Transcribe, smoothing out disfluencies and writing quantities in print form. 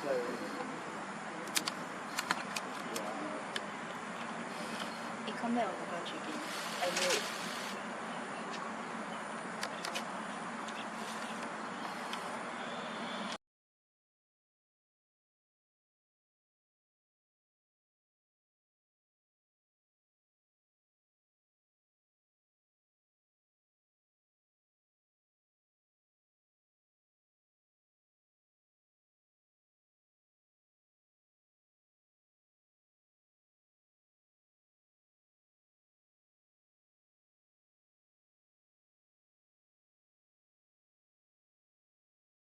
He come back on the country again. I knew it.